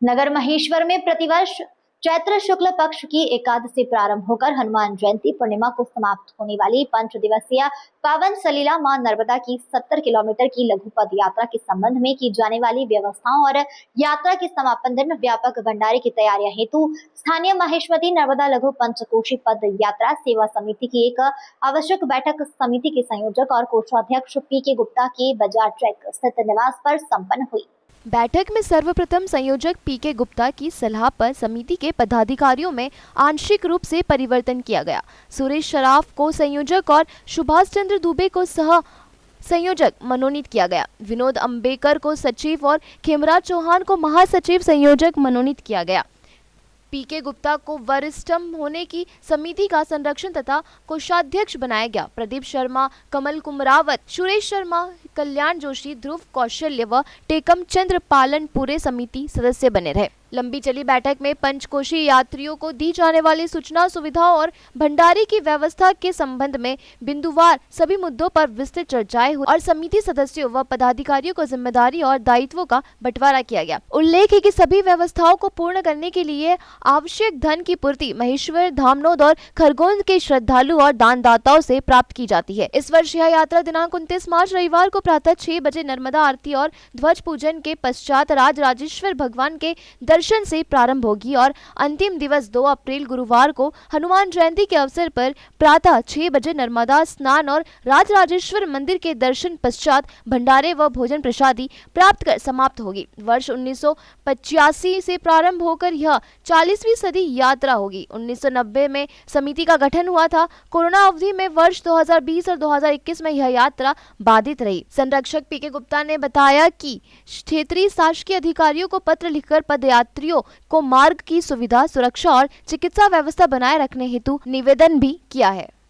नगर महेश्वर में प्रतिवर्ष चैत्र शुक्ल पक्ष की एकादशी प्रारंभ होकर हनुमान जयंती पूर्णिमा को समाप्त होने वाली 5 दिवसीय पावन सलीला मां नर्मदा की 70 किलोमीटर की लघु पद यात्रा के संबंध में की जाने वाली व्यवस्थाओं और यात्रा के समापन दिन व्यापक भंडारे की तैयारियां हेतु स्थानीय महेश्वरी नर्मदा लघु पंचकोशी पद यात्रा सेवा समिति की एक आवश्यक बैठक समिति के संयोजक और कोषाध्यक्ष पी.के. गुप्ता के बाजार ट्रैक स्थित निवास पर संपन्न हुई। बैठक में सर्वप्रथम संयोजक पी.के. गुप्ता की सलाह पर समिति के पदाधिकारियों में आंशिक रूप से परिवर्तन किया गया। सुरेश शराफ को संयोजक और सुभाष चंद्र दुबे को सह संयोजक मनोनीत किया गया। विनोद अंबेकर को सचिव और खेमराज चौहान को महासचिव संयोजक मनोनीत किया गया। पी.के. गुप्ता को वरिष्ठम होने की समिति का संरक्षण तथा कोषाध्यक्ष बनाया गया। प्रदीप शर्मा, कमल कुमरावत, सुरेश शर्मा, कल्याण जोशी, ध्रुव कौशल्य व टेकम चंद्र पालन पूरे समिति सदस्य बने रहे। लंबी चली बैठक में पंचकोशी यात्रियों को दी जाने वाली सूचना सुविधाओं और भंडारे की व्यवस्था के संबंध में बिंदुवार सभी मुद्दों पर विस्तृत चर्चाएं हुई और समिति सदस्यों व पदाधिकारियों को जिम्मेदारी और दायित्वों का बंटवारा किया गया। उल्लेख है कि सभी व्यवस्थाओं को पूर्ण करने के लिए आवश्यक धन की पूर्ति महेश्वर, धामनोद और खरगोन के श्रद्धालु और दानदाताओं से प्राप्त की जाती है। इस वर्ष यह यात्रा दिनांक 29 मार्च रविवार को प्रातः 6 बजे नर्मदा आरती और ध्वज पूजन के पश्चात राजराजेश्वर भगवान के दर्शन से प्रारंभ होगी और अंतिम दिवस 2 अप्रैल गुरुवार को हनुमान जयंती के अवसर पर प्रातः 6 बजे नर्मदा स्नान और राजराजेश्वर मंदिर के दर्शन पश्चात भंडारे व भोजन प्रसादी प्राप्त कर समाप्त होगी। वर्ष 1985 से प्रारंभ होकर यह 40वीं सदी यात्रा होगी। 1990 में समिति का गठन हुआ था। कोरोना अवधि में वर्ष 2020 और 2021 में यह यात्रा बाधित रही। संरक्षक पी.के. गुप्ता ने बताया कि क्षेत्रीय शासकीय अधिकारियों को पत्र लिखकर पदयात्रियों को मार्ग की सुविधा, सुरक्षा और चिकित्सा व्यवस्था बनाए रखने हेतु निवेदन भी किया है।